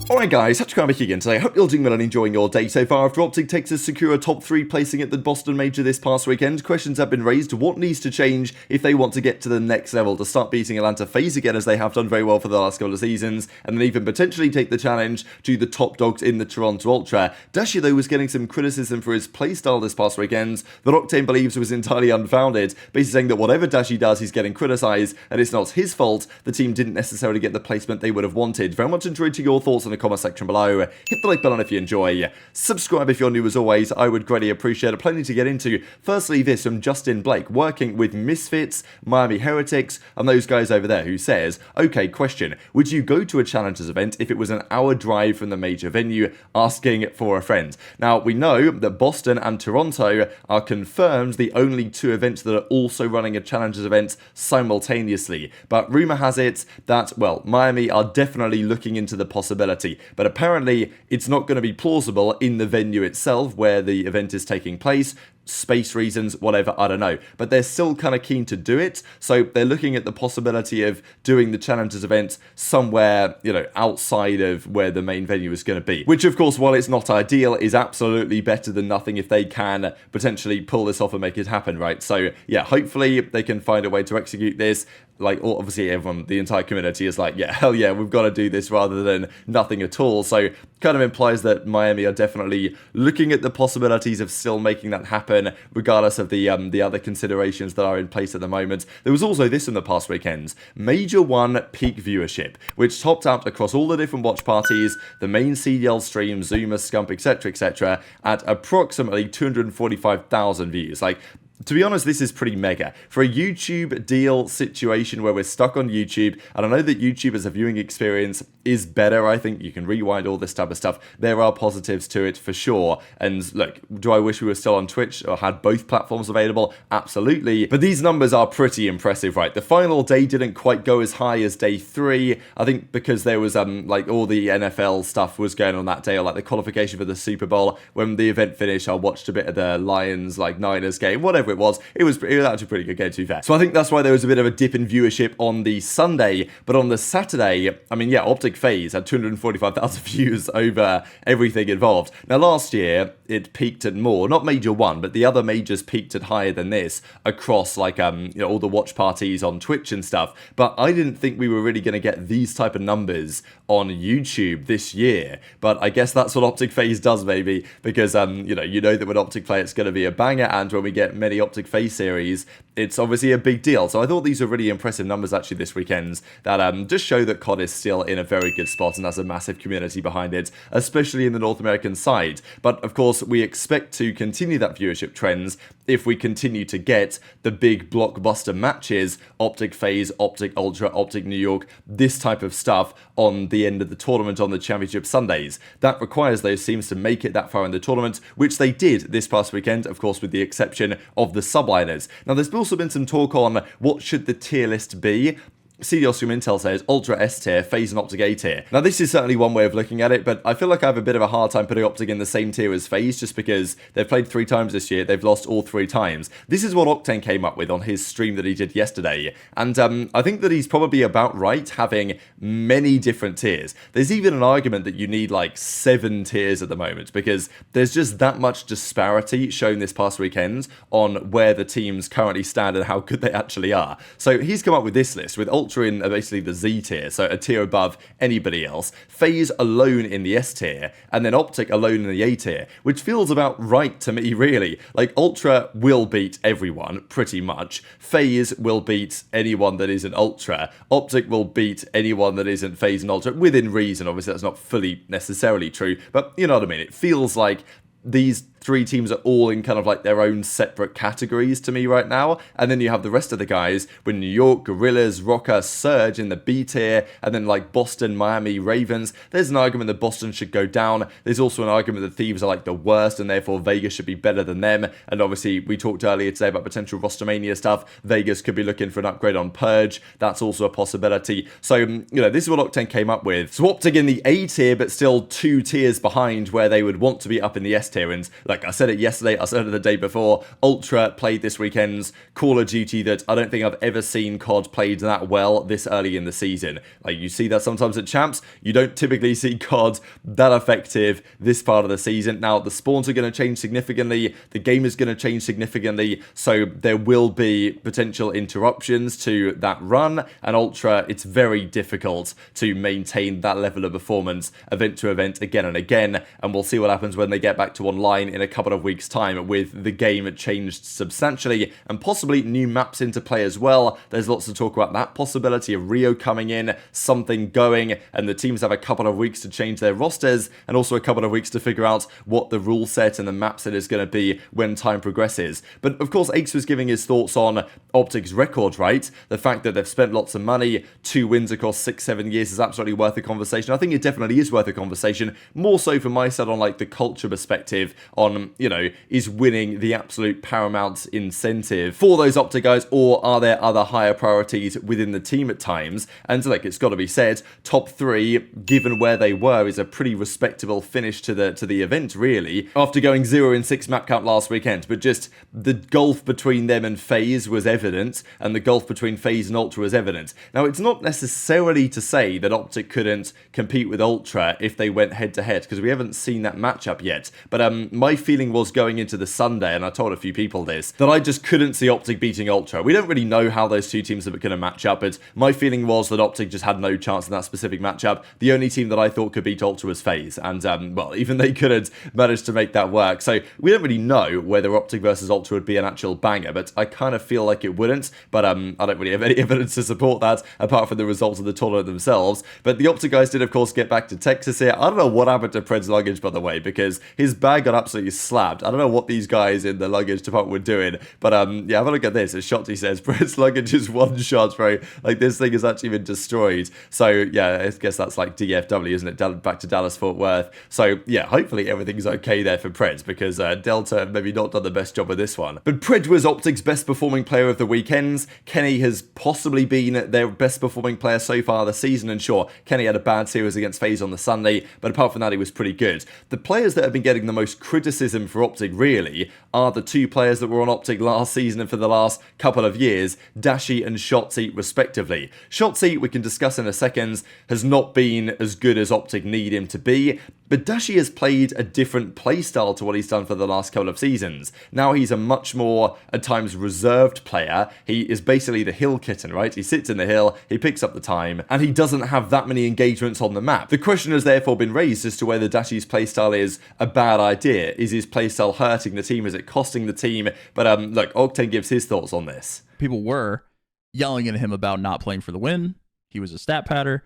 Alright guys, Scrappy again today. Hope you're doing well and enjoying your day so far. After OpTic takes a secure top 3 placing at the Boston Major this past weekend, questions have been raised. What needs to change if they want to get to the next level, to start beating Atlanta FaZe again, as they have done very well for the last couple of seasons, and then even potentially take the challenge to the top dogs in the Toronto Ultra. Dashy though was getting some criticism for his playstyle this past weekend that Octane believes was entirely unfounded, basically saying that whatever Dashy does he's getting criticised and it's not his fault. The team didn't necessarily get the placement they would have wanted. Very much enjoyed your thoughts in the comment section below. Hit the like button if you enjoy. Subscribe if you're new as always. I would greatly appreciate it. Plenty to get into. Firstly, this from Justin Blake, working with Misfits, Miami Heretics, and those guys over there, who says, okay, question. Would you go to a Challengers event if it was an hour drive from the major venue? Asking for a friend. Now, we know that Boston and Toronto are confirmed the only two events that are also running a Challengers event simultaneously. But rumour has it that, well, Miami are definitely looking into the possibility. But apparently, it's not going to be plausible in the venue itself where the event is taking place. Space reasons, whatever, I don't know. But they're still kind of keen to do it. So they're looking at the possibility of doing the Challengers event somewhere, you know, outside of where the main venue is going to be. Which, of course, while it's not ideal, is absolutely better than nothing if they can potentially pull this off and make it happen, right? So, yeah, hopefully they can find a way to execute this. Like, obviously everyone, the entire community is like, yeah, hell yeah, we've got to do this rather than nothing at all. So kind of implies that Miami are definitely looking at the possibilities of still making that happen, regardless of the other considerations that are in place at the moment. There was also this in the past weekends, Major 1 peak viewership, which topped out across all the different watch parties, the main CDL stream, Zuma, Scump, etc., at approximately 245,000 views. Like, to be honest, this is pretty mega. For a YouTube deal situation where we're stuck on YouTube, and I know that YouTube as a viewing experience is better, I think you can rewind all this type of stuff. There are positives to it for sure. And look, do I wish we were still on Twitch or had both platforms available? Absolutely. But these numbers are pretty impressive, right? The final day didn't quite go as high as day 3. I think because there was like all the NFL stuff was going on that day, or like the qualification for the Super Bowl. When the event finished, I watched a bit of the Lions, like Niners game, whatever it was actually a pretty good game, to be fair. So I think that's why there was a bit of a dip in viewership on the Sunday, but on the Saturday, I mean, yeah, OpTic FaZe had 245,000 views over everything involved. Now, last year, it peaked at more, not Major 1, but the other majors peaked at higher than this across, like, you know, all the watch parties on Twitch and stuff, but I didn't think we were really going to get these type of numbers on YouTube this year, but I guess that's what OpTic FaZe does, maybe, because, you know that when OpTic play, it's going to be a banger, and when we get many OpTic FaZe series, it's obviously a big deal. So I thought these were really impressive numbers actually this weekend that just show that COD is still in a very good spot and has a massive community behind it, especially in the North American side. But of course, we expect to continue that viewership trends if we continue to get the big blockbuster matches, OpTic FaZe, OpTic Ultra, OpTic New York, this type of stuff on the end of the tournament on the championship Sundays. That requires those teams to make it that far in the tournament, which they did this past weekend, of course, with the exception of the Subliners. Now, there's also been some talk on what should the tier list be. CDL Intel says Ultra S tier, FaZe and OpTic A tier. Now, this is certainly one way of looking at it, but I feel like I have a bit of a hard time putting OpTic in the same tier as FaZe, just because they've played 3 times this year, they've lost all 3 times. This is what Octane came up with on his stream that he did yesterday, and I think that he's probably about right, having many different tiers. There's even an argument that you need like 7 tiers at the moment, because there's just that much disparity shown this past weekend on where the teams currently stand and how good they actually are. So he's come up with this list, with Ultra in basically the Z tier, so a tier above anybody else, FaZe alone in the S tier, and then OpTic alone in the A tier, which feels about right to me, really. Like, Ultra will beat everyone, pretty much. FaZe will beat anyone that isn't Ultra. OpTic will beat anyone that isn't FaZe and Ultra, within reason. Obviously, that's not fully necessarily true, but you know what I mean. It feels like these 3 teams are all in kind of like their own separate categories to me right now. And then you have the rest of the guys with New York, Gorillas, Rocker, Surge in the B tier, and then like Boston, Miami, Ravens. There's an argument that Boston should go down. There's also an argument that Thieves are like the worst, and therefore Vegas should be better than them. And obviously, we talked earlier today about potential Rostermania stuff. Vegas could be looking for an upgrade on Purge. That's also a possibility. So, you know, this is what Octane came up with. So OpTic in the A tier, but still 2 tiers behind where they would want to be up in the S tier. And like, like I said it yesterday, I said it the day before, Ultra played this weekend's Call of Duty that I don't think I've ever seen COD played that well this early in the season. Like, you see that sometimes at champs, you don't typically see COD that effective this part of the season. Now, the spawns are going to change significantly, the game is going to change significantly, so there will be potential interruptions to that run, and Ultra, it's very difficult to maintain that level of performance event to event again and again, and we'll see what happens when they get back to online in a couple of weeks' time with the game changed substantially and possibly new maps into play as well. There's lots to talk about that possibility of Rio coming in, something going, and the teams have a couple of weeks to change their rosters and also a couple of weeks to figure out what the rule set and the map set is going to be when time progresses. But of course, Ace was giving his thoughts on OpTic's record, right? The fact that they've spent lots of money, 2 wins across 6-7 years is absolutely worth a conversation. I think it definitely is worth a conversation, more so from my side on like the culture perspective on, you know, is winning the absolute paramount incentive for those OpTic guys, or are there other higher priorities within the team at times? And like, it's got to be said, top 3, given where they were, is a pretty respectable finish to the event, really, after going 0-6 map count last weekend. But just the gulf between them and FaZe was evident, and the gulf between FaZe and Ultra was evident. Now, it's not necessarily to say that OpTic couldn't compete with Ultra if they went head-to-head, because we haven't seen that matchup yet. But my feeling was going into the Sunday, and I told a few people this, that I just couldn't see OpTic beating Ultra. We don't really know how those two teams are going to match up, but my feeling was that OpTic just had no chance in that specific matchup. The only team that I thought could beat Ultra was FaZe, and well, even they couldn't manage to make that work. So we don't really know whether OpTic versus Ultra would be an actual banger, but I kind of feel like it wouldn't. But I don't really have any evidence to support that, apart from the results of the tournament themselves. But the OpTic guys did, of course, get back to Texas here. I don't know what happened to LePred's luggage, by the way, because his bag got absolutely slapped. I don't know what these guys in the luggage department were doing, but yeah, have a look at this. As Shotzzy says, LePred's luggage is one shot, bro. Like, this thing has actually been destroyed. So yeah, I guess that's like DFW, isn't it? Back to Dallas Fort Worth. So yeah, hopefully everything's okay there for Pred, because Delta maybe not done the best job with this one. But Pred was OpTic's best performing player of the weekends. Kenny has possibly been their best performing player so far this season, and sure, Kenny had a bad series against FaZe on the Sunday, but apart from that, he was pretty good. The players that have been getting the most criticism for OpTic, really, are the 2 players that were on OpTic last season and for the last couple of years, Dashy and Shotzzy, respectively. Shotzzy, we can discuss in a second, has not been as good as OpTic need him to be, but Dashy has played a different playstyle to what he's done for the last couple of seasons. Now he's a much more, at times, reserved player. He is basically the hill kitten, right? He sits in the hill, he picks up the time, and he doesn't have that many engagements on the map. The question has therefore been raised as to whether Dashy's playstyle is a bad idea. Is his playstyle hurting the team? Is it costing the team? But look, Octane gives his thoughts on this. People were yelling at him about not playing for the win. He was a stat patter.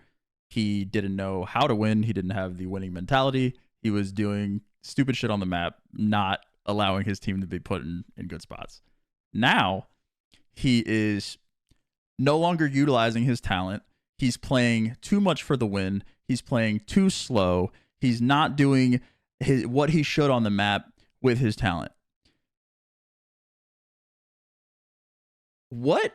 He didn't know how to win. He didn't have the winning mentality. He was doing stupid shit on the map, not allowing his team to be put in good spots. Now, he is no longer utilizing his talent. He's playing too much for the win. He's playing too slow. He's not doing what he should on the map with his talent. What?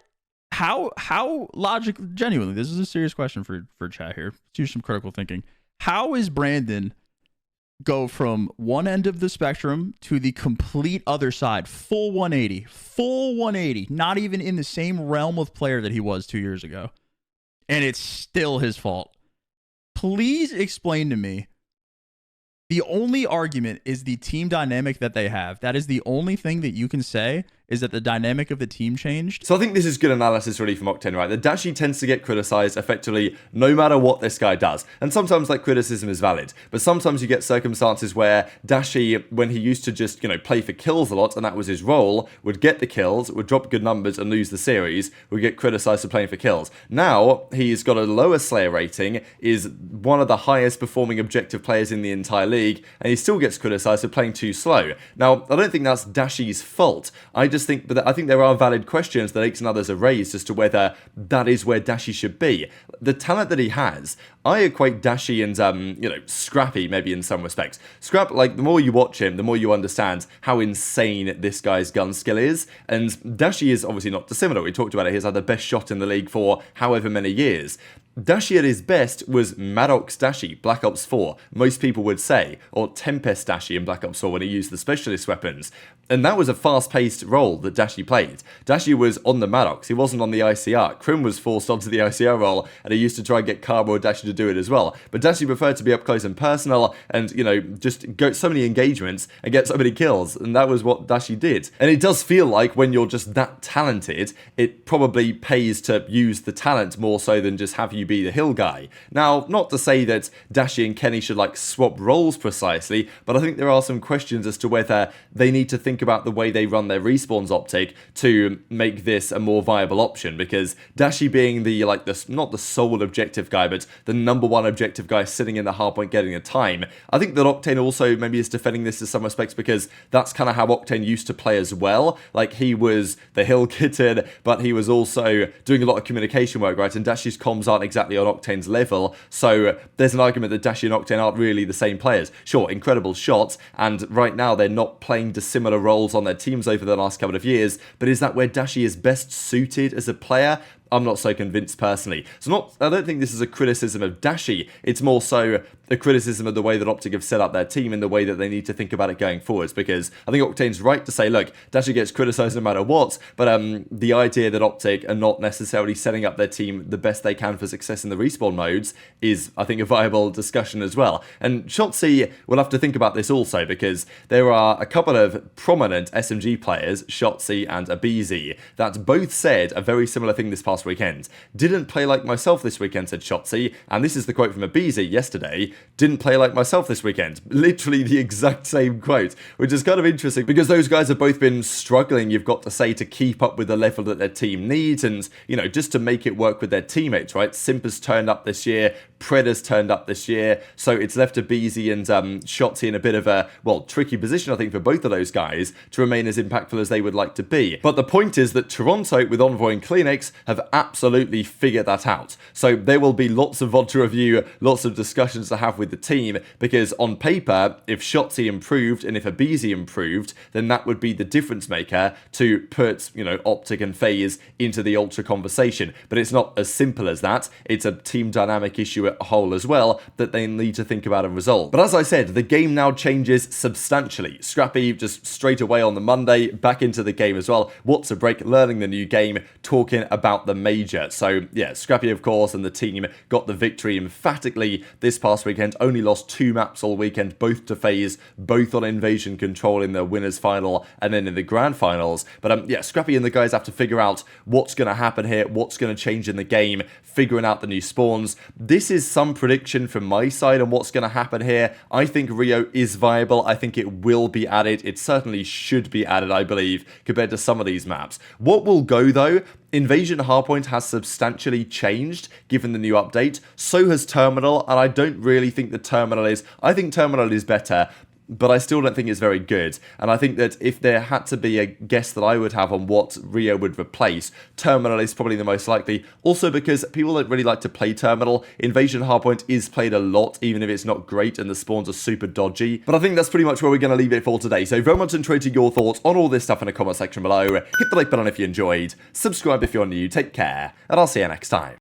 How logically, genuinely, this is a serious question for chat here. Let's use some critical thinking. How is Brandon go from one end of the spectrum to the complete other side, full 180, not even in the same realm of player that he was 2 years ago, and it's still his fault? Please explain to me. The only argument is the team dynamic that they have. That is the only thing that you can say, is that the dynamic of the team changed. So I think this is good analysis really from Octane, right? The Dashy tends to get criticized effectively no matter what this guy does. And sometimes that criticism is valid. But sometimes you get circumstances where Dashy, when he used to just, play for kills a lot, and that was his role, would get the kills, would drop good numbers and lose the series, would get criticized for playing for kills. Now, he's got a lower Slayer rating, is one of the highest performing objective players in the entire league, and he still gets criticized for playing too slow. Now, I don't think that's Dashy's fault. I think there are valid questions that Aix and others have raised as to whether that is where Dashy should be. The talent that he has, I equate Dashy and Scrappy maybe in some respects. Scrap, like, the more you watch him, the more you understand how insane this guy's gun skill is, and Dashy is obviously not dissimilar. We talked about it. He's had the best shot in the league for however many years. Dashy at his best was Maddox Dashy, Black Ops 4, most people would say, or Tempest Dashy in Black Ops 4 when he used the specialist weapons. And that was a fast-paced role that Dashy played. Dashy was on the Maddox, he wasn't on the ICR. Crim was forced onto the ICR role, and he used to try and get Karma or Dashy to do it as well. But Dashy preferred to be up close and personal, and, you know, just go so many engagements and get so many kills, and that was what Dashy did. And it does feel like when you're just that talented, it probably pays to use the talent more so than just have you be the hill guy. Now, not to say that Dashy and Kenny should like swap roles precisely, but I think there are some questions as to whether they need to think about the way they run their respawns OpTic to make this a more viable option, because Dashy being the not the sole objective guy, but the number one objective guy sitting in the hardpoint getting a time. I think that Octane also maybe is defending this in some respects because that's kind of how Octane used to play as well. Like, he was the hill kitten, but he was also doing a lot of communication work, right? And Dashy's comms aren't exactly on Octane's level, so there's an argument that Dashy and Octane aren't really the same players. Sure, incredible shots, and right now they're not playing dissimilar roles on their teams over the last couple of years, but is that where Dashy is best suited as a player? I'm not so convinced personally. So I don't think this is a criticism of Dashy, it's more so a criticism of the way that OpTic have set up their team and the way that they need to think about it going forwards, because I think Octane's right to say, look, Dashy gets criticised no matter what, but the idea that OpTic are not necessarily setting up their team the best they can for success in the respawn modes is, I think, a viable discussion as well. And Shotzzy will have to think about this also, because there are a couple of prominent SMG players, Shotzzy and aBeZy, that both said a very similar thing this past weekend. Didn't play like myself this weekend, said Shotzzy, and this is the quote from aBeZy yesterday. Didn't play like myself this weekend. Literally the exact same quote, which is kind of interesting because those guys have both been struggling, you've got to say, to keep up with the level that their team needs and, you know, just to make it work with their teammates, right? Simp has turned up this year, LePred has turned up this year, so it's left aBeZy and Shotzzy in a bit of a, well, tricky position, I think, for both of those guys to remain as impactful as they would like to be. But the point is that Toronto, with Envoy and CleanX, have absolutely figured that out. So there will be lots of VOD to review, lots of discussions to have with the team, because on paper, if Shotzzy improved and if aBeZy improved, then that would be the difference maker to put, you know, OpTic and FaZe into the Ultra conversation. But it's not as simple as that. It's a team dynamic issue at a whole as well that they need to think about and resolve. But as I said, the game now changes substantially. Scrappy just straight away on the Monday, back into the game as well. What's a break, learning the new game, talking about the Major. So yeah, Scrappy of course and the team got the victory emphatically this past weekend, only lost 2 maps all weekend, both to FaZe, both on Invasion Control in the winners final and then in the grand finals. But yeah, Scrappy and the guys have to figure out what's going to happen here, what's going to change in the game, figuring out the new spawns. This is some prediction from my side on what's going to happen here. I think Rio is viable. I think it will be added. It certainly should be added, I believe, compared to some of these maps. What will go though? Invasion Hardpoint has substantially changed given the new update. So has Terminal, and I don't really think the Terminal is... I think Terminal is better, but I still don't think it's very good. And I think that if there had to be a guess that I would have on what Rio would replace, Terminal is probably the most likely. Also because people don't really like to play Terminal. Invasion Hardpoint is played a lot, even if it's not great and the spawns are super dodgy. But I think that's pretty much where we're going to leave it for today. So very much enjoyed your thoughts on all this stuff in the comment section below. Hit the like button if you enjoyed. Subscribe if you're new. Take care. And I'll see you next time.